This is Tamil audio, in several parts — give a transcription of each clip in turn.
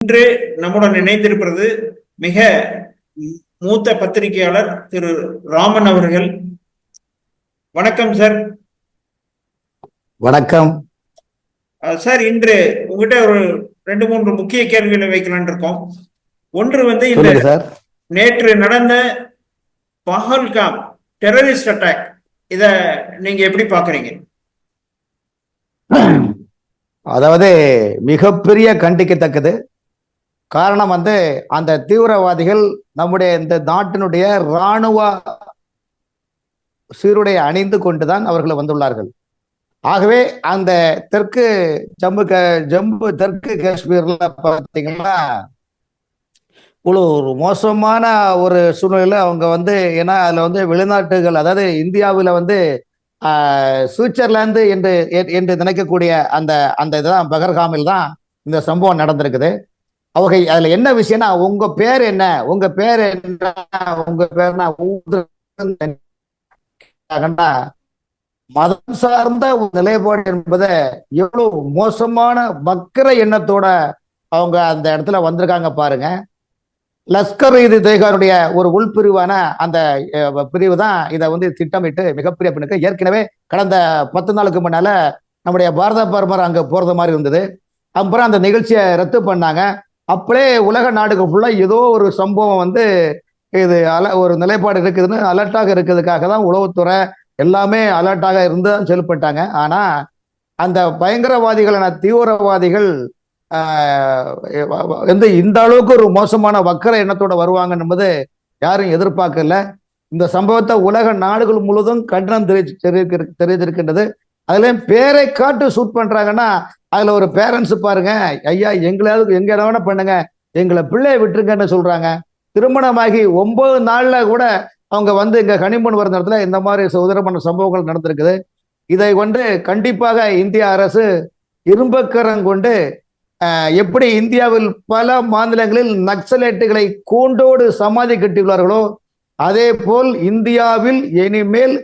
இன்று நம்முடன் இணைந்திருப்பது மிக மூத்த பத்திரிகையாளர் திரு ராமன் அவர்கள். வணக்கம் சார். வணக்கம் சார். இன்று உங்ககிட்ட ஒரு 2-3 முக்கிய கேள்விகளை வைக்கலான் இருக்கோம். ஒன்று இந்த நேற்று நடந்த பஹல்காம் டெரரிஸ்ட் அட்டாக், இத நீங்க எப்படி பாக்குறீங்க? அதாவது மிகப்பெரிய கண்டிக்கத்தக்கது. காரணம் அந்த தீவிரவாதிகள் நம்முடைய இந்த நாட்டினுடைய இராணுவ சீருடை அணிந்து கொண்டுதான் அவர்கள் வந்துள்ளார்கள். ஆகவே அந்த ஜம்மு தெற்கு காஷ்மீர்ல பார்த்தீங்கன்னா ஒரு மோசமான ஒரு சூழ்நிலையில அவங்க ஏன்னா அதுல வெளிநாட்டுகள், அதாவது இந்தியாவில் சுவிட்சர்லாந்து என்று நினைக்கக்கூடிய அந்த அந்த இதுதான் பஹல்காமில் தான் இந்த சம்பவம் நடந்திருக்குது. அதுல என்ன விஷயம்னா, உங்க பேர் என்ன, உங்க பேர் என்ன, உங்க பேர்னா மதம் சார்ந்த நிலைப்பாடு என்பதை எவ்வளவு மோசமான வக்கிர எண்ணத்தோட அவங்க அந்த இடத்துல வந்திருக்காங்க பாருங்க. லஷ்கர்-இ-தொய்பாவுடைய ஒரு உள்பிரிவான அந்த பிரிவு தான் இதை திட்டமிட்டு மிகப்பெரிய பின்னுக்கு ஏற்கனவே கடந்த 10 நாளுக்கு முன்னால நம்முடைய பாரத பிரதமர் அங்க போறது மாதிரி இருந்தது. அப்புறம் அந்த நிகழ்ச்சியை ரத்து பண்ணாங்க. அப்படியே உலக நாடுகள் ஃபுல்லா ஏதோ ஒரு சம்பவம் இது ஒரு நிலைப்பாடு இருக்குதுன்னு அலர்ட்டாக இருக்கிறதுக்காக தான் உளவுத்துறை எல்லாமே அலர்ட்டாக இருந்து செயல்பட்டாங்க. ஆனா அந்த பயங்கரவாதிகளான தீவிரவாதிகள் இந்த அளவுக்கு ஒரு மோசமான வக்கர எண்ணத்தோட வருவாங்க என்பது யாரும் எதிர்பார்க்கல. இந்த சம்பவத்தை உலக நாடுகள் முழுவதும் கண்டனம் தெரிவித்திருக்கின்றது. அதுல பேரை காட்டு ஷூட் பண்றாங்கன்னா அதுல ஒரு பேரண்ட்ஸ் பாருங்க, ஐயா எங்களாவது எங்க வேணா பண்ணுங்க, எங்களை பிள்ளைய விட்டுருங்கன்னு சொல்றாங்க. திருமணமாகி 9 நாள்ல கூட அவங்க இங்க ஹனிமூன் வர இடத்துல இந்த மாதிரி உதரமான சம்பவங்கள் நடந்திருக்குது. இதை கண்டிப்பாக இந்திய அரசு இரும்பக்கரம் கொண்டு எப்படி இந்தியாவில் பல மாநிலங்களில் நக்சலைட்டுகளை கூண்டோடு சமாதி கட்டியுள்ளார்களோ அதே போல் இந்தியாவில் இனிமேல்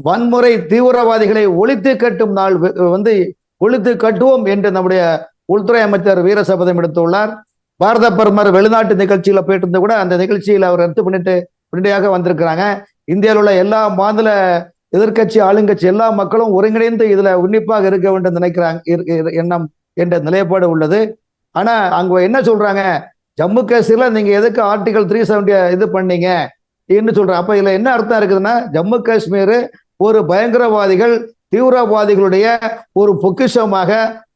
வன்முறை தீவிரவாதிகளை ஒழித்து கட்டும் நாள் ஒழித்து கட்டுவோம் என்று நம்முடைய உள்துறை அமைச்சர் வீர சபதம் எடுத்துள்ளார். பாரத பிரதமர் வெளிநாட்டு நிகழ்ச்சியில போயிட்டு இருந்து கூட அந்த நிகழ்ச்சியில் அவர் ரத்து பண்ணிட்டு உடனடியாக வந்திருக்கிறாங்க. இந்தியாவில் உள்ள எல்லா மாநில எதிர்கட்சி ஆளுங்கட்சி எல்லா மக்களும் ஒருங்கிணைந்து இதுல உன்னிப்பாக இருக்க வேண்டும் நினைக்கிறாங்க எண்ணம் என்ற நிலைப்பாடு உள்ளது. ஆனா அங்க என்ன சொல்றாங்க, ஜம்மு காஷ்மீர்ல நீங்க எதுக்கு ஆர்டிகல் 370 இது பண்ணீங்க என்று சொல்றாங்க. அப்ப இதுல என்ன அர்த்தம் இருக்குதுன்னா, ஜம்மு காஷ்மீர் ஒரு பயங்கரவாதிகள் தீவிரவாதிகளுடைய ஒரு பொக்கிஷமாக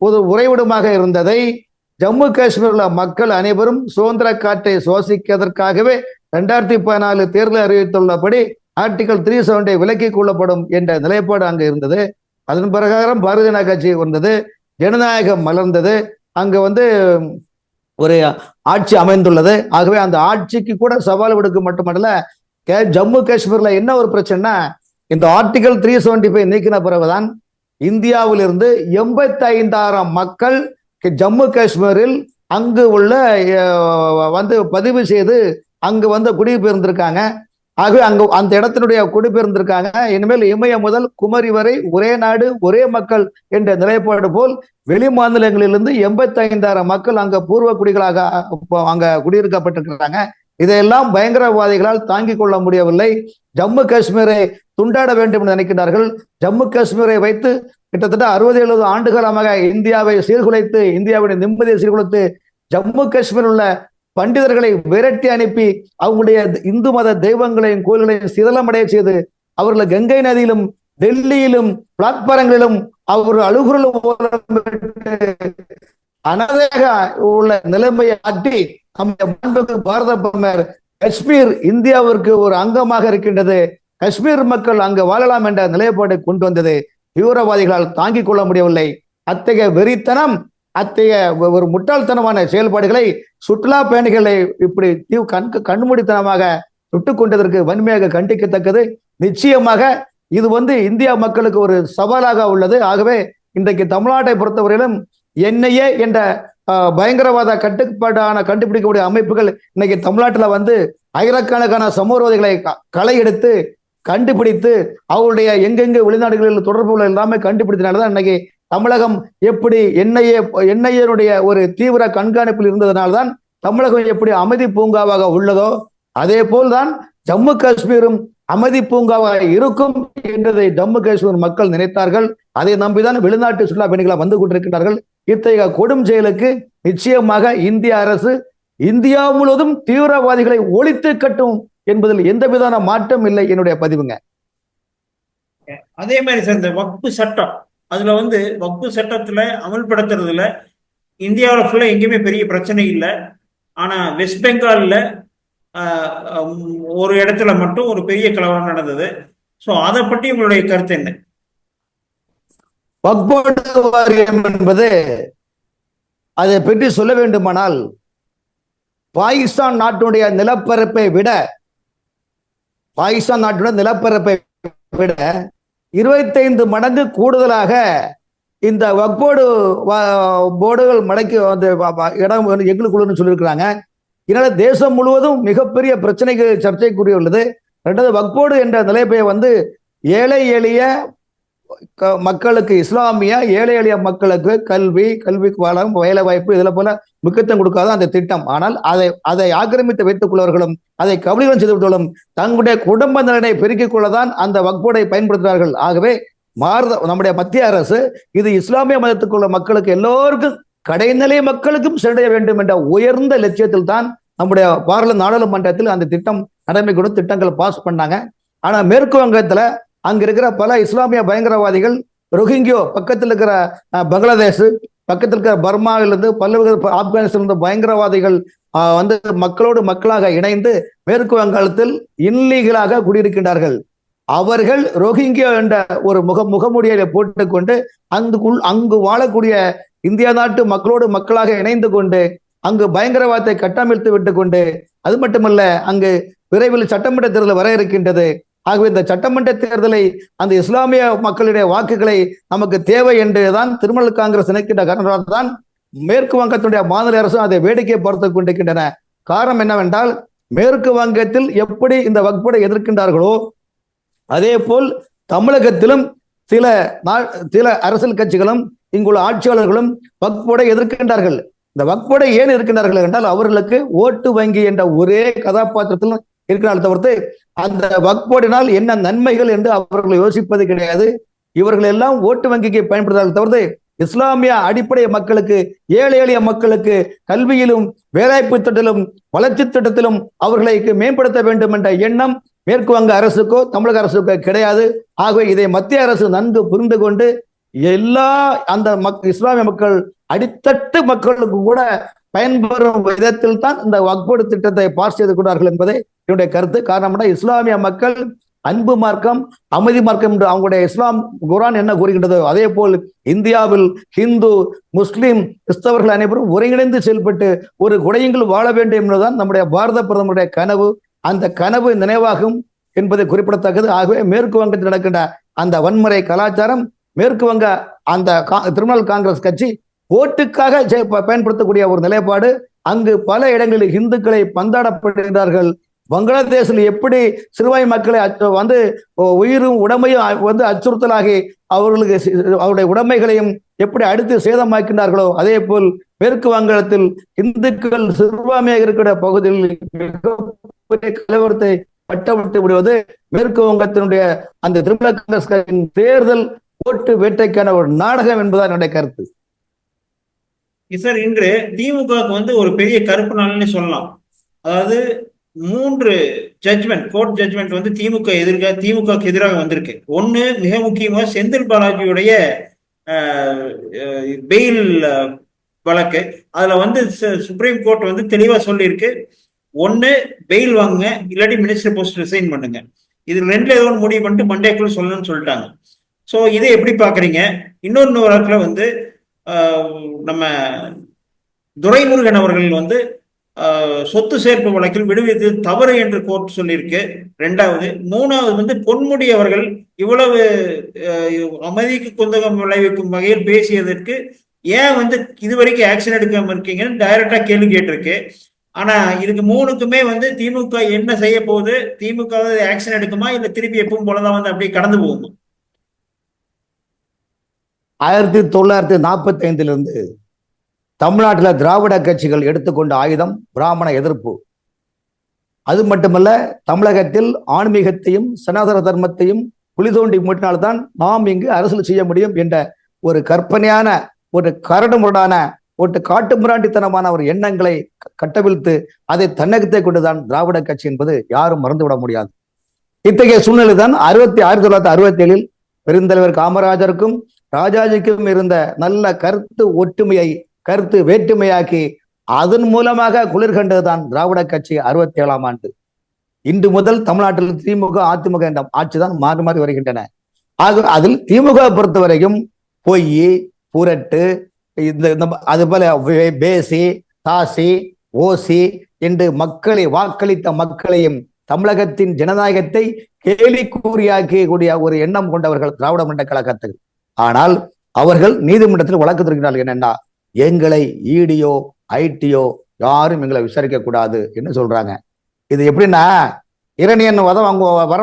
ஒரு உறைவிடமாக இருந்ததை ஜம்மு காஷ்மீர்ல மக்கள் அனைவரும் சுதந்திர காற்றை சுவாசிப்பதற்காகவே 2014 தேர்தல் அறிவித்துள்ளபடி ஆர்டிகல் 370 விலக்கிக் கொள்ளப்படும் என்ற நிலைப்பாடு அங்கு இருந்தது. அதன் பிரகாரம் பாரதிய ஜனதா கட்சி வந்தது, ஜனநாயகம் மலர்ந்தது, அங்க ஒரு ஆட்சி அமைந்துள்ளது. ஆகவே அந்த ஆட்சிக்கு கூட சவால் விடுக்க மட்டுமல்ல, ஜம்மு காஷ்மீர்ல என்ன ஒரு பிரச்சனைனா, இந்த ஆர்டிகல் 375 நீக்கின பிறகுதான் இந்தியாவிலிருந்து 85,000 மக்கள் ஜம்மு காஷ்மீரில் அங்கு உள்ள பதிவு செய்து அங்கு குடிபெயர்ந்திருக்காங்க. ஆகவே அங்கு அந்த இடத்தினுடைய குடிபெயர்ந்திருக்காங்க. இனிமேல் இமயம் முதல் குமரி வரை ஒரே நாடு ஒரே மக்கள் என்ற நிலைப்பாடு போல் வெளி மாநிலங்களிலிருந்து 85,000 மக்கள் அங்க பூர்வ குடிகளாக அங்க குடியிருக்கப்பட்டிருக்கிறாங்க. இதையெல்லாம் பயங்கரவாதிகளால் தாங்கிக் கொள்ள முடியவில்லை. ஜம்மு காஷ்மீரை துண்டாட வேண்டும் என்று நினைக்கிறார்கள். ஜம்மு காஷ்மீரை வைத்து கிட்டத்தட்ட 60-70 ஆண்டுகாலமாக இந்தியாவை சீர்குலைத்து, இந்தியாவுடைய நிம்மதியை சீர்குலைத்து, ஜம்மு காஷ்மீர் உள்ள பண்டிதர்களை விரட்டி அனுப்பி அவங்களுடைய இந்து மத தெய்வங்களையும் கோயில்களையும் சிதலமடைய செய்து அவர்களை கங்கை நதியிலும் டெல்லியிலும் பிளாட்பாரங்களிலும் அவர் அழுகுரலும் அனாதையாக உள்ள நிலைமையை ஆட்டி பாரத பிரதமர் காஷ்மீர் இந்தியாவிற்கு ஒரு அங்கமாக இருக்கின்றது, காஷ்மீர் மக்கள் அங்கு வாழலாம் என்ற நிலைப்பாட்டை கொண்டு வந்தது தீவிரவாதிகளால் தாங்கிக் கொள்ள முடியவில்லை. அத்தகைய வெறித்தனம், அத்தகைய ஒரு முட்டாள்தனமான செயல்பாடுகளை சுற்றுலா பயணிகளை இப்படி கண்மூடித்தனமாக சுட்டுக் கொண்டதற்கு வன்மையாக கண்டிக்கத்தக்கது. நிச்சயமாக இது இந்தியா மக்களுக்கு ஒரு சவாலாக உள்ளது. ஆகவே இன்றைக்கு தமிழ்நாட்டை பொறுத்தவரையிலும் NIA என்ற பயங்கரவாத கண்டுபிடிக்கக்கூடிய அமைப்புகள் இன்னைக்கு தமிழ்நாட்டில் ஆயிரக்கணக்கான சமூகவாதிகளை களை எடுத்து கண்டுபிடித்து அவருடைய எங்கெங்க வெளிநாடுகளில் தொடர்புகள் எல்லாமே கண்டுபிடித்தனாலதான் இன்னைக்கு தமிழகம் எப்படி என்ஐஏனுடைய ஒரு தீவிர கண்காணிப்பில் இருந்ததனால்தான் தமிழகம் எப்படி அமைதி பூங்காவாக உள்ளதோ அதே போல்தான் ஜம்மு காஷ்மீரும் அமைதி பூங்காவாக இருக்கும் என்றதை ஜம்மு காஷ்மீர் மக்கள் நினைத்தார்கள். அதை நம்பிதான் வெளிநாட்டு சுற்றுலா பயணிகளாக வந்து கொண்டிருக்கிறார்கள். இத்தகைய கொடும் செயலுக்கு நிச்சயமாக இந்திய அரசு இந்தியா முழுவதும் தீவிரவாதிகளை ஒழித்து கட்டும் என்பதில் எந்த விதமான மாற்றம் இல்லை என்னுடைய பதிவுங்க. அதே மாதிரி சார் இந்த வக்பு சட்டம், அதுல வந்து வக்பு சட்டத்துல அமல்படுத்துறதுல இந்தியாவில் ஃபுல்லா எங்கேயுமே பெரிய பிரச்சனை இல்லை. ஆனா வெஸ்ட் பெங்கால்ல ஒரு இடத்துல மட்டும் ஒரு பெரிய கலவரம் நடந்தது. ஸோ அதை பற்றி உங்களுடைய கருத்து என்ன? வக்ஃப் போர்டு வாரியம் என்பது அதை பற்றி சொல்ல வேண்டுமானால் பாகிஸ்தான் நாட்டுடைய நிலப்பரப்பை விட 25 மடங்கு கூடுதலாக இந்த வக்ஃப் போர்டுகள் மடக்கி இடம் எங்களுக்குள்ளன்னு சொல்லியிருக்கிறாங்க. இதனால தேசம் முழுவதும் மிகப்பெரிய பிரச்சனைகள் சர்ச்சைக்குரிய உள்ளது. ரெண்டாவது, வக்ஃப் போர்டு என்ற நிலைப்பை ஏழை எளிய மக்களுக்கு, இஸ்லாமிய ஏழை எளிய மக்களுக்கு கல்விக்கு வளம், வேலை வாய்ப்பு இதில் போல முக்கியத்துவம் கொடுக்காத அந்த திட்டம். ஆனால் அதை ஆக்கிரமித்து வைத்துக் கொள்வர்களும் அதை கபலீகரம் செய்து விட்டவர்களும் தங்களுடைய குடும்ப நலனை பெருக்கிக் கொள்ளதான் அந்த வக்ஃப் போர்டை பயன்படுத்துகிறார்கள். ஆகவே நம்முடைய மத்திய அரசு இது இஸ்லாமிய மதத்துக்குள்ள மக்களுக்கு எல்லோருக்கும் கடைநிலை மக்களுக்கும் சென்றடைய வேண்டும் என்ற உயர்ந்த லட்சியத்தில் தான் நம்முடைய நாடாளுமன்றத்தில் அந்த திட்டம் நடைமுறை திட்டங்கள் பாஸ் பண்ணாங்க. ஆனா மேற்கு வங்கத்துல அங்க இருக்கிற பல இஸ்லாமிய பயங்கரவாதிகள், ரோஹிங்கியோ பக்கத்தில் இருக்கிற பங்களாதேஷ், பக்கத்தில் இருக்கிற பர்மாவிலிருந்து பல்வேறு ஆப்கானிஸ்தான் பயங்கரவாதிகள் மக்களோடு மக்களாக இணைந்து மேற்கு வங்காளத்தில் இல்லீகலாக குடியிருக்கின்றார்கள். அவர்கள் ரோஹிங்கியோ என்ற ஒரு முகமூடியை போட்டுக்கொண்டு அங்கு வாழக்கூடிய இந்தியா நாட்டு மக்களோடு மக்களாக இணைந்து கொண்டு அங்கு பயங்கரவாதத்தை கட்டமைத்து விட்டு கொண்டு, அது மட்டுமல்ல அங்கு விரைவில் சட்டமன்ற தேர்தல் வர இருக்கின்றது. ஆகவே இந்த சட்டமன்ற தேர்தலை அந்த இஸ்லாமிய மக்களுடைய வாக்குகளை நமக்கு தேவை என்றுதான் திரிணாமுல் காங்கிரஸ் நினைக்கின்ற காரணத்தால் தான் மேற்கு வங்கத்தினுடைய மாநில அரசு அதை வேடிக்கை பார்த்து கொண்டிருக்கின்றன. காரணம் என்னவென்றால், மேற்கு வங்கத்தில் எப்படி இந்த வக்ஃப் போர்டை எதிர்க்கின்றார்களோ அதே போல் தமிழகத்திலும் சில அரசியல் கட்சிகளும் இங்குள்ள ஆட்சியாளர்களும் வக்ஃப் போர்டை எதிர்க்கின்றார்கள். இந்த வக்ஃப் போர்டை ஏன் இருக்கின்றார்கள் என்றால், அவர்களுக்கு ஓட்டு வங்கி என்ற ஒரே கதாபாத்திரத்தில் இருக்கிறார்கள் தவிர்த்து அந்த வக்ஃப் போர்டினால் என்ன நன்மைகள் என்று அவர்கள் யோசிப்பது கிடையாது. இவர்கள் எல்லாம் ஓட்டு வங்கிக்கு பயன்படுத்தார்கள் தவிர்த்து இஸ்லாமிய அடிப்படை மக்களுக்கு, ஏழை எளிய மக்களுக்கு கல்வியிலும் வேலைவாய்ப்பு திட்டத்திலும் வளர்ச்சி திட்டத்திலும் அவர்களை மேம்படுத்த வேண்டும் என்ற எண்ணம் மேற்கு வங்க அரசுக்கோ தமிழக அரசுக்கோ கிடையாது. ஆகவே இதை மத்திய அரசு நன்கு புரிந்து கொண்டு எல்லா அந்த இஸ்லாமிய மக்கள் அடித்தட்டு மக்களுக்கு கூட பயன்பெறும் விதத்தில் தான் இந்த வக்ஃப் போர்டு திட்டத்தை பாஸ் செய்து கொண்டார்கள் என்பதை என்னுடைய கருத்து. காரணம், இஸ்லாமிய மக்கள் அன்பு மார்க்கம், அமைதி மார்க்கம் என்று அவங்களுடைய இஸ்லாம் குர்ஆன் என்ன கூறுகின்றதோ அதே போல் இந்தியாவில் ஹிந்து, முஸ்லிம், கிறிஸ்தவர்கள் அனைவரும் ஒருங்கிணைந்து செயல்பட்டு ஒரு குடையங்கள் வாழ வேண்டும் என்பதுதான் நம்முடைய பாரத பிரதமருடைய கனவு. அந்த கனவு நினைவாகும் என்பதை குறிப்பிடத்தக்கது. ஆகவே மேற்கு வங்கத்தில் நடக்கின்ற அந்த வன்முறை கலாச்சாரம், மேற்கு வங்க அந்த திரிணாமுல் காங்கிரஸ் கட்சி ஓட்டுக்காக பயன்படுத்தக்கூடிய ஒரு நிலைப்பாடு. அங்கு பல இடங்களில் இந்துக்களை பந்தாடப்படுகிறார்கள். பங்களாதேஷில் எப்படி சிறுபான்மை மக்களை உயிரும் உடமையும் அச்சுறுத்தலாகி அவருடைய உடைமைகளையும் எப்படி அடுத்து சேதமாக்கின்றார்களோ அதே போல் மேற்கு வங்காளத்தில் இந்துக்கள் சிறுபான்மையாக இருக்கிற பகுதியில் மிகப்பெரிய கலவரத்தை பட்டவிட்டு விடுவது மேற்கு வங்கத்தினுடைய அந்த திரிணாமுல் காங்கிரஸ் தேர்தல் ஓட்டு வேட்டைக்கான ஒரு நாடகம் என்பதுதான் என்னுடைய கருத்து. சார், இன்று திமுக ஒரு பெரிய கருப்பு நாள்னு சொல்லலாம். அதாவது 3 ஜட்ஜ்மெண்ட், கோர்ட் ஜட்ஜ்மெண்ட் திமுகவுக்கு எதிராக வந்திருக்கு. ஒண்ணு மிக முக்கியமா செந்தில் பாலாஜியுடைய பெயில் வழக்கு. அதுல சுப்ரீம் கோர்ட் தெளிவா சொல்லியிருக்கு, ஒண்ணு பெயில் வாங்குங்க, இல்லாட்டி மினிஸ்டர் போஸ்ட் ரிசைன் பண்ணுங்க. இது 2ல ஏதோ ஒன்று முடிவு பண்ணிட்டு மண்டேக்குள்ள சொல்லணும்னு சொல்லிட்டாங்க. ஸோ இதை எப்படி பாக்குறீங்க? இன்னொரு வழக்குல நம்ம துரைமுருகன் அவர்கள் சொத்து சேர்ப்பு வழக்கில் விடுவித்து தவறு என்று கோர்ட் சொல்லியிருக்கு. 2வது. 3வது பொன்முடி அவர்கள் இவ்வளவு அமைதிக்கு குந்தகம் விளைவிக்கும் வகையில் பேசியதற்கு ஏன் இதுவரைக்கும் ஆக்ஷன் எடுக்காம இருக்கீங்கன்னு டைரக்டா கேள்வி கேட்டிருக்கு. ஆனா இதுக்கு 3க்குமே திமுக என்ன செய்ய போகுது? திமுக ஆக்ஷன் எடுக்குமா, இல்ல திருப்பி எப்பவும் போலதான் அப்படியே கடந்து போகுமா? 1945 தமிழ்நாட்டில் திராவிட கட்சிகள் எடுத்துக்கொண்ட ஆயுதம் பிராமண எதிர்ப்பு. அது மட்டுமல்ல, தமிழகத்தில் ஆன்மீகத்தையும் சனாதன தர்மத்தையும் குழி தோண்டி மூட்டினால்தான் நாம் இங்கு அரசியல் செய்ய முடியும் என்ற ஒரு கற்பனையான, ஒரு கரடுமுரடான, ஒரு காட்டுமிராண்டித்தனமான ஒரு எண்ணங்களை கட்டவிழ்த்து அதை தன்னகத்தை கொண்டுதான் திராவிட கட்சி என்பது யாரும் மறந்துவிட முடியாது. இத்தகைய சூழ்நிலை தான் 1967 பெருந்தலைவர் காமராஜருக்கும் ராஜாஜிக்கும் இருந்த நல்ல கருத்து ஒற்றுமையை கருத்து வேற்றுமையாக்கி அதன் மூலமாக குளிர் கண்டதுதான் திராவிட கட்சி 67ஆம் ஆண்டு. இன்று முதல் தமிழ்நாட்டில் திமுக அதிமுக என்ற ஆட்சிதான் மாறி மாறி வருகின்றன. ஆக அதில் திமுக பொறுத்தவரைக்கும் பொய், புரட்டு, அது போல பேசி, தாசி, ஓசி என்று மக்களை வாக்களித்த மக்களையும் தமிழகத்தின் ஜனநாயகத்தை கேலிக்கூறியாக்கக்கூடிய ஒரு எண்ணம் கொண்டவர்கள் திராவிட முன்னேற்ற கழகத்தில். ஆனால் அவர்கள் நீதிமன்றத்தில் வழக்கு தொடர்கிறார்கள். என்னன்னா, எங்களை ஈடியோ ஐடியோ யாரும் எங்களை விசாரிக்க கூடாது என்று சொல்றாங்க. இது எப்படின்னா, இரணியன் வர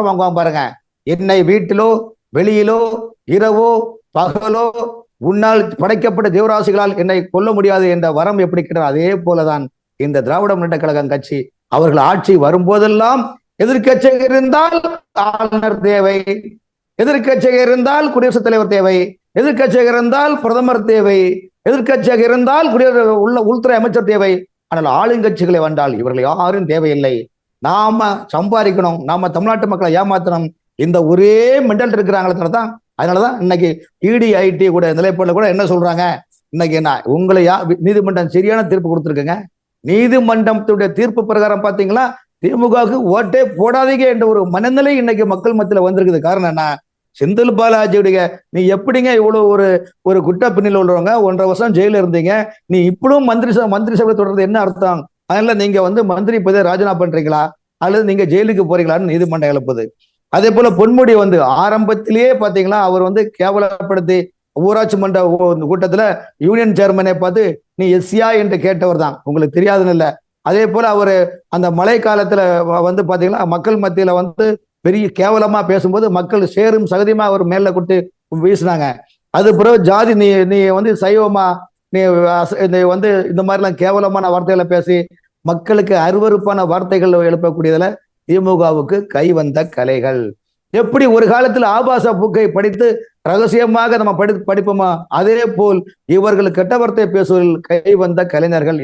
வாங்குவாங்க பாருங்க. என்னை வீட்டிலோ வெளியிலோ இரவோ பகலோ உன்னால் படைக்கப்பட்ட தேவராசிகளால் என்னை கொல்ல முடியாது என்ற வரம் எப்படி கிடையாது, அதே போலதான் இந்த திராவிட முன்னேற்ற கழகம் கட்சி. அவர்கள் ஆட்சி வரும்போதெல்லாம் எதிர்க்கட்சியாக இருந்தால் ஆளுநர் தேவை, எதிர்க்கட்சியாக இருந்தால் குடியரசுத் தலைவர் தேவை, எதிர்க்கட்சியாக இருந்தால் பிரதமர் தேவை, எதிர்க்கட்சியாக இருந்தால் உள்துறை அமைச்சர் தேவை. ஆனால் ஆளுங்கட்சிகளை வந்தால் இவர்கள் யாரும் தேவையில்லை. நாம சம்பாதிக்கணும், நாம தமிழ்நாட்டு மக்களை ஏமாத்தணும், இந்த ஒரே மெண்டல் இருக்கிறாங்களே தான். அதனாலதான் இன்னைக்கு இடி ஐடி கூட நிலைப்பாடுல கூட என்ன சொல்றாங்க, இன்னைக்கு என்ன உங்களை நீதிமன்றம் சரியான தீர்ப்பு கொடுத்துருக்குங்க. நீதிமன்றத்துடைய தீர்ப்பு பிரகாரம் பாத்தீங்களா, திமுகவுக்கு ஓட்டே போடாதீங்க என்ற ஒரு மனநிலை இன்னைக்கு மக்கள் மத்தியில வந்திருக்குது. காரணம் என்ன, செந்தில் பாலாஜியுடைய நீ எப்படிங்க இவ்வளவு ஒரு குற்ற பின்னில் உள்ளவங்க 1.5 வருஷம் ஜெயில இருந்தீங்க, நீ இப்படும் மந்திரி சபை தொடர்றது என்ன அர்த்தம்? அதனால நீங்க மந்திரி பதவியை ராஜினாமா பண்றீங்களா அல்லது நீங்க ஜெயிலுக்கு போறீங்களான்னு நீதிமன்றம் எழுப்புது. அதே போல பொன்முடி ஆரம்பத்திலேயே பாத்தீங்களா, அவர் கேவலப்படுத்தி ஊராட்சி மன்ற கூட்டத்துல யூனியன் சேர்மனை பார்த்து நீ எஸ்சியா என்று கேட்டவர் தான், உங்களுக்கு தெரியாதுன்னு இல்ல. அதே போல அவரு அந்த மழை காலத்துல பாத்தீங்கன்னா மக்கள் மத்தியில பெரிய கேவலமா பேசும்போது மக்கள் சேரும் சகதியமா அவர் மேல கொடுத்து வீசினாங்க. அது பிறகு ஜாதி நீ சைவமா நீ இந்த மாதிரிலாம் கேவலமான வார்த்தைகளை பேசி மக்களுக்கு அருவருப்பான வார்த்தைகள் எழுப்பக்கூடியதுல திமுகவுக்கு கை வந்த கலைகள். எப்படி ஒரு காலத்தில் ஆபாச பூக்கை படித்து ரகசியமாக நம்ம படிப்போமா, அதே போல் இவர்கள் கெட்ட வார்த்தை பேசுவதில் கை வந்த கலைஞர்கள்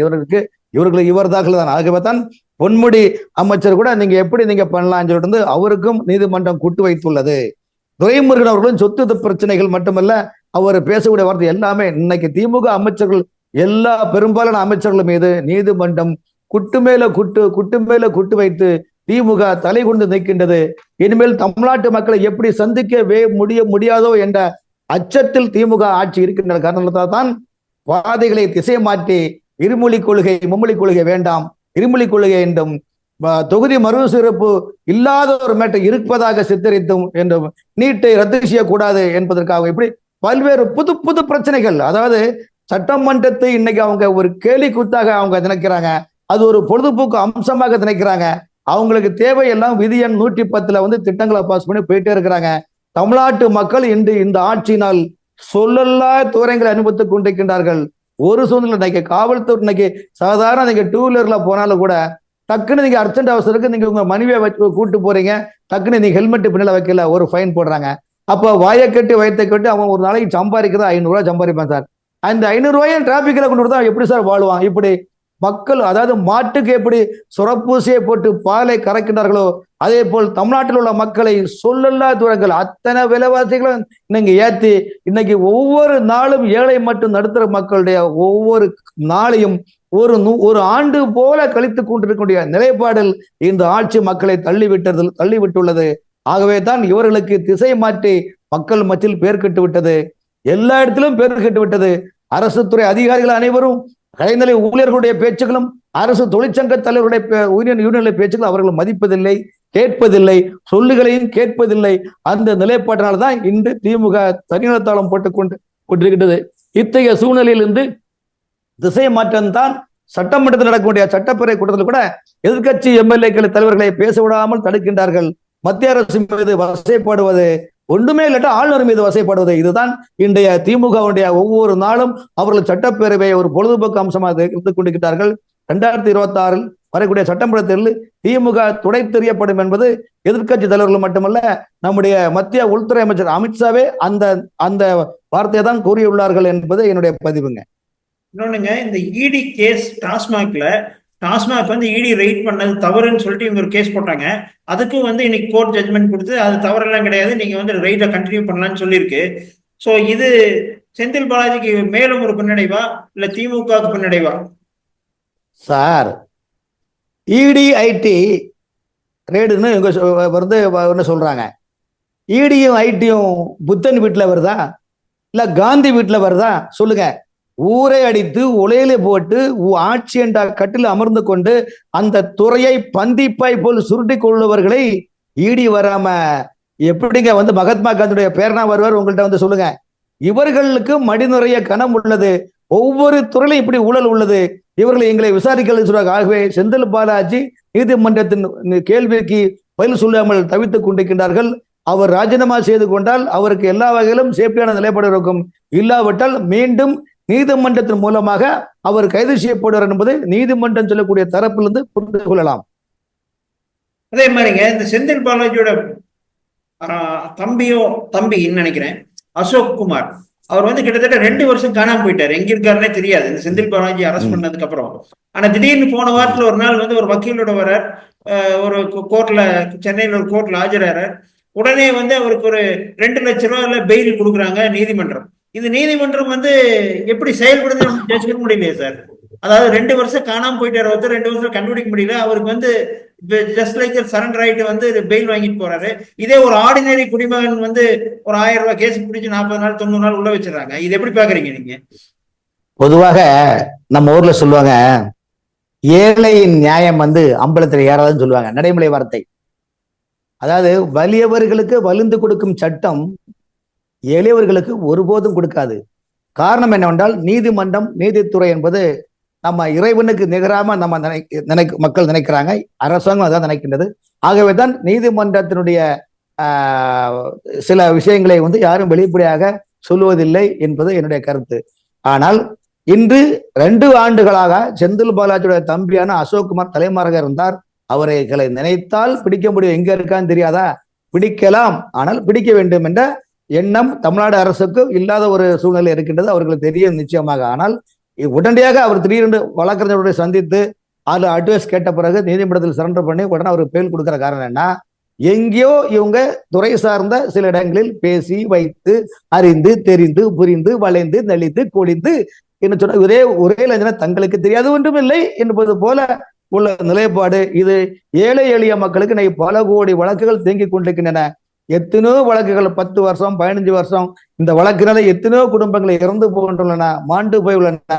இவர்தார்கள் தான். ஆகவே தான் பொன்முடி அமைச்சர் கூட நீங்க எப்படி நீங்க பண்ணலாம்னு சொல்லிட்டு அவருக்கும் நீதிமன்றம் கூட்டு வைத்துள்ளது. துரைமுருகன் அவர்களும் சொத்து பிரச்சனைகள் மட்டுமல்ல, அவர் பேசக்கூடிய வார்த்தை எல்லாமே இன்னைக்கு திமுக அமைச்சர்கள் பெரும்பாலான அமைச்சர்கள் மீது நீதிமன்றம் குட்டு மேல குட்டு வைத்து திமுக தலை கொண்டு நிற்கின்றது. இனிமேல் தமிழ்நாட்டு மக்களை எப்படி சந்திக்கவே முடியாதோ என்ற அச்சத்தில் திமுக ஆட்சி இருக்கின்ற காரணத்தால் தான் வாதிகளை திசை மாற்றி இருமொழி கொள்கை மும்மொழி கொள்கை வேண்டாம், இருமொழி கொள்கை என்றும் தொகுதி மறுசிறப்பு இல்லாத ஒரு மேட்டர் இருப்பதாக சித்தரித்தும் என்றும் நீட்டை ரத்து செய்யக்கூடாது என்பதற்காக இப்படி பல்வேறு புது பிரச்சனைகள். அதாவது சட்டமன்றத்தை இன்னைக்கு அவங்க ஒரு கேலி கூத்தாக அவங்க நினைக்கிறாங்க, அது ஒரு பொழுதுபோக்கு அம்சமாக நினைக்கிறாங்க. அவங்களுக்கு தேவையெல்லாம் விதி எண் 110 திட்டங்களை பாஸ் பண்ணி போயிட்டே இருக்கிறாங்க. தமிழ்நாட்டு மக்கள் இன்று இந்த ஆட்சியினால் சொல்லல்லா தூரங்களை அனுபவித்துக் கொண்டிருக்கின்றார்கள். ஒரு சூழ்நிலை இன்னைக்கு காவல்துறை இன்னைக்கு சாதாரண நீங்க 2 வீலர்ல போனாலும் கூட டக்குன்னு நீங்க அர்ஜென்ட் அவசரத்துக்கு நீங்க உங்க மனைவியை வச்சு கூட்டு போறீங்க, டக்குன்னு நீங்க ஹெல்மெட் பின்னால வைக்கல, ஒரு ஃபைன் போடுறாங்க. அப்ப வாயை கட்டி வயத்தை கட்டி அவன் ஒரு நாளைக்கு சம்பாதிக்கிறது 500 ரூபாய் சம்பாதிப்பான் சார். அந்த 500 ரூபாயும் டிராபிக்ல கொண்டு தான் எப்படி சார் வாழ்வான்? இப்படி மக்கள், அதாவது மாட்டுக்கு எப்படி சுரப்பூசியை போட்டு பாலை கறக்கின்றார்களோ அதே போல் தமிழ்நாட்டில் உள்ள மக்களை சொல்லல்லா தூரங்கள் அத்தனை விலைவாசிகளும் நீங்க ஏத்தி இன்னைக்கு ஒவ்வொரு நாளும் ஏழை மற்றும் நடுத்தர மக்களுடைய ஒவ்வொரு நாளையும் ஒரு ஆண்டு போல கழித்து கொண்டிருக்கக்கூடிய நிலைப்பாடில் இந்த ஆட்சி மக்களை தள்ளிவிட்டுள்ளது. ஆகவே தான் இவர்களுக்கு திசை மாற்றி மக்கள் மத்தியில் பேர் கட்டு விட்டது, எல்லா இடத்திலும் பேர் கட்டு விட்டது. அரசு துறை அதிகாரிகள் அனைவரும் கலைநிலை ஊழியர்களுடைய பேச்சுகளும் அரசு தொழிற்சங்க தலைவருடைய யூனியன் பேச்சுகளும் அவர்கள் மதிப்பதில்லை, கேட்பதில்லை, சொல்லுகளையும் கேட்பதில்லை. அந்த நிலைப்பாட்டினால்தான் இன்று திமுக தனிநலத்தாளம் போட்டுக் கொண்டிருக்கின்றது. இத்தகைய சூழ்நிலையிலிருந்து திசை மாற்றம் தான் சட்டமன்றத்தில் நடக்கக்கூடிய சட்டப்பேரவை கூட்டத்தில் கூட எதிர்கட்சி எம்எல்ஏக்கள் தலைவர்களை பேச விடாமல் தடுக்கின்றார்கள். மத்திய அரசு மீது வசைப்படுவது, ஒன்றுமே இல்லாட்டா ஆளுநர் மீது வசைப்படுவது. இதுதான் இன்றைய திமுகவுடைய ஒவ்வொரு நாளும் அவர்கள் சட்டப்பேரவையை ஒரு பொழுதுபோக்கு அம்சமாக இருந்து கொண்டிருக்கிறார்கள். 2026 வரக்கூடிய சட்டமன்ற தேர்தலில் திமுக துடை தெரியப்படும் என்பது எதிர்க்கட்சி தலைவர்கள் மட்டுமல்ல, நம்முடைய மத்திய உள்துறை அமைச்சர் அமித்ஷாவே அந்த அந்த வார்த்தையை தான் கூறியுள்ளார்கள் என்பது என்னுடைய பதிவுங்க. இன்னொன்னுங்க, இந்த இடி கேஸ் டாஸ்மாக் வந்து இடி ரைட் பண்ணது தவறுன்னு சொல்லிட்டு இவங்க ஒரு கேஸ் போட்டாங்க. அதுக்கும் வந்து இன்னைக்கு கோர்ட் ஜட்மெண்ட் கொடுத்து அது தவறெல்லாம் கிடையாது, நீங்க வந்து ரைட்டை கண்டினியூ பண்ணலாம்னு சொல்லியிருக்கு. ஸோ இது செந்தில் பாலாஜிக்கு மேலும் ஒரு பின்னடைவா இல்ல திமுகவுக்கு பின்னடைவா? சார், இடி ஐடி ரேடுன்னு இவங்க வந்து என்ன சொல்றாங்க, இடியும் ஐடியும் புத்தன் வீட்டுல வருதா இல்ல காந்தி வீட்டுல வருதா சொல்லுங்க. ஊரை அடித்து உலையில போட்டு ஆட்சி என்ற கட்டில் அமர்ந்து கொண்டு அந்த துறையை பந்திப்பாய் போல் சுருட்டி கொள்ளுவர்களை ஈடி வராம எப்படிங்க வந்து மகாத்மா காந்தியுடைய பேரனா வருவார் உங்கள்கிட்ட வந்து சொல்லுங்க. இவர்களுக்கு மடிநுறைய கணம் உள்ளது, ஒவ்வொரு துறையிலும் இப்படி ஊழல் உள்ளது, இவர்களை எங்களை விசாரிக்க சொல்றாங்க. ஆகவே செந்தில் பாலாஜி நீதிமன்றத்தின் கேள்விக்கு பதில் சொல்லாமல் தவித்துக் கொண்டிருக்கின்றார்கள். அவர் ராஜினாமா செய்து கொண்டால் அவருக்கு எல்லா வகையிலும் சேஃப்டியான நிலைப்பாடு இருக்கும். இல்லாவிட்டால் மீண்டும் நீதிமன்றத்தின் மூலமாக அவர் கைது செய்யப்படுவார் என்பது நீதிமன்றம் சொல்லக்கூடிய தரப்பிலிருந்து புரிந்து கொள்ளலாம். அதே மாதிரிங்க, இந்த செந்தில் பாலாஜியோட தம்பின்னு நினைக்கிறேன் அசோக் குமார், அவர் வந்து கிட்டத்தட்ட 2 வருஷம் காணாம போயிட்டாரு. எங்க இருக்காருன்னே தெரியாது இந்த செந்தில் பாலாஜி அரெஸ்ட் பண்ணதுக்கு அப்புறம். ஆனா திடீர்னு போன வாரத்துல ஒரு நாள் வந்து ஒரு வக்கீலோட வர ஒரு கோர்ட்ல, சென்னையில ஒரு கோர்ட்ல ஆஜராரு. உடனே வந்து அவருக்கு ஒரு 2 லட்சம் ரூபாய்ல பெயில் கொடுக்குறாங்க நீதிமன்றம். இது நீதிமன்றம் வந்து எப்படி செயல்படுது ஜட்ஜ் பண்ண முடியலையே சார். அதாவது 2 வருஷம் காணாம போயிட்டாரு ஒருத்தர், 2 வருஷம் கண்டுபிடிக்க முடியல. அவருக்கு வந்து ஜஸ்ட் லைக் சரண்டர் ஆயிட்டு வந்து பெயில் வாங்கிட்டு போறாரு. இதே ஒரு ஆர்டினரி குடிமகன் வந்து ஒரு 1000 ரூபாய் கேஸ் பிடிச்சி 40 நாள் 90 நாள் உள்ள வச்சிடறாங்க. இது எப்படி பாக்குறீங்க நீங்க? பொதுவாக நம்ம ஊர்ல சொல்லுவாங்க, ஏழையின் நியாயம் வந்து அம்பலத்தில் ஏறாதுன்னு சொல்லுவாங்க, நடைமுறை வார்த்தை. அதாவது வலியவர்களுக்கு வலிந்து கொடுக்கும் சட்டம் எளியவர்களுக்கு ஒருபோதும் கொடுக்காது. காரணம் என்னவென்றால் நீதிமன்றம் நீதித்துறை என்பது நம்ம இறைவனுக்கு நிகராம நம்ம மக்கள் நினைக்கிறாங்க, அரசாங்கம் அதான் நினைக்கின்றது. ஆகவே தான் நீதிமன்றத்தினுடைய சில விஷயங்களை வந்து யாரும் வெளிப்படையாக சொல்லுவதில்லை என்பது என்னுடைய கருத்து. ஆனால் இன்று 2 ஆண்டுகளாக செந்தில் பாலாஜியுடைய தம்பியான அசோக்குமார் தலைமறைவாக இருந்தார். அவர்களை நினைத்தால் பிடிக்க முடியும். எங்க இருக்கான்னு தெரியாதா? பிடிக்கலாம், ஆனால் பிடிக்க வேண்டும் என்ற எண்ணம் தமிழ்நாடு அரசுக்கு இல்லாத ஒரு சூழ்நிலை இருக்கின்றது. அவர்களுக்கு தெரியும் நிச்சயமாக. ஆனால் உடனடியாக அவர் திடீரென்று வழக்கறிஞருடைய சந்தித்து அதுல அட்வைஸ் கேட்ட பிறகு நீதிமன்றத்தில் சரண்டர் பண்ணி உடனே அவருக்கு பெயில் கொடுக்கிற காரணம் என்ன? எங்கேயோ இவங்க துறை சார்ந்த சில இடங்களில் பேசி வைத்து அறிந்து தெரிந்து புரிந்து வளைந்து நெளிந்து கொடிந்து என்ன சொன்ன ஒரே லஞ்சனை தங்களுக்கு தெரியாது ஒன்றும் இல்லை என்பது போல உள்ள நிலைப்பாடு. இது ஏழை எளிய மக்களுக்கு இன்னைக்கு பல கோடி வழக்குகள் தேங்கிக் கொண்டிருக்கின்றன. எத்தனையோ வழக்குகள் 10 வருஷம் 15 வருஷம் இந்த வழக்கினால எத்தனையோ குடும்பங்களை இறந்து போகின்றன, மாண்டு போய் உள்ளன.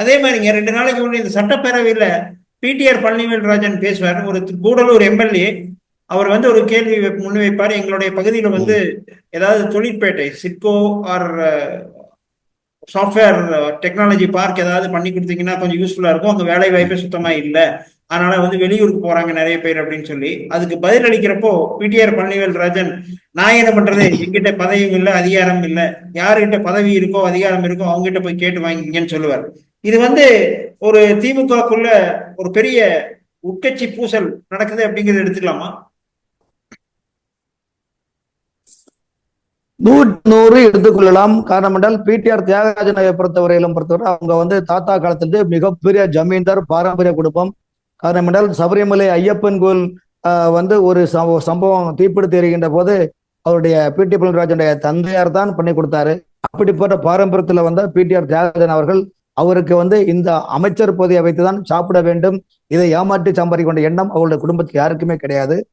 அதே மாதிரிங்க 2 நாளைக்கு முன்னாடி இந்த சட்டப்பேரவையில பிடிஆர் பழனிவேல்ராஜன் பேசுவார். ஒரு கூடலூர் எம்எல்ஏ அவர் வந்து ஒரு கேள்வி முன்வைப்பார். எங்களுடைய பகுதியில வந்து ஏதாவது தொழிற்பேட்டை SIDCO or software technology park ஏதாவது பண்ணி கொடுத்தீங்கன்னா கொஞ்சம் யூஸ்ஃபுல்லா இருக்கும், அங்க வேலை வாய்ப்பே சுத்தமா இல்லை, அதனால வந்து வெளியூருக்கு போறாங்க நிறைய பேர் அப்படின்னு சொல்லி அதுக்கு பதில் அளிக்கிறப்போ பிடிஆர் பழனிவேல்ராஜன், நான் என்ன பண்றது, எங்கிட்ட பதவியும் இல்லை அதிகாரம் இல்லை, யாருகிட்ட பதவி இருக்கோ அதிகாரம் இருக்கோ அவங்ககிட்ட போய் கேட்டு வாங்கிங்கன்னு சொல்லுவார். இது வந்து ஒரு திமுகக்குள்ள ஒரு பெரிய உட்கட்சி பூசல் நடக்குது அப்படிங்கிறத எடுத்துக்கலாமா? 100 எடுத்துக்கொள்ளலாம். காரணம் என்றால் பிடிஆர் தியாகராஜனை பொறுத்தவரை அவங்க வந்து தாத்தா காலத்திலிருந்து மிகப்பெரிய ஜமீன்தார், பாரம்பரிய குடும்பம். காரணம் என்றால் சபரிமலை ஐயப்பன் கோயில் வந்து ஒரு சம்பவம் தீப்பிடித்து எறிகின்ற போது அவருடைய பிடி பழனிராஜனுடைய தந்தையார் தான் பண்ணி கொடுத்தாரு. அப்படிப்பட்ட பாரம்பரியத்துல வந்த பிடிஆர் தியாகராஜன் அவர்கள் அவருக்கு வந்து இந்த அமைச்சர் பதவியை வைத்துதான் சாப்பிட வேண்டும், இதை ஏமாற்றி சம்பாதிக்க வேண்டிய எண்ணம் அவருடைய குடும்பத்துக்கு யாருக்குமே கிடையாது.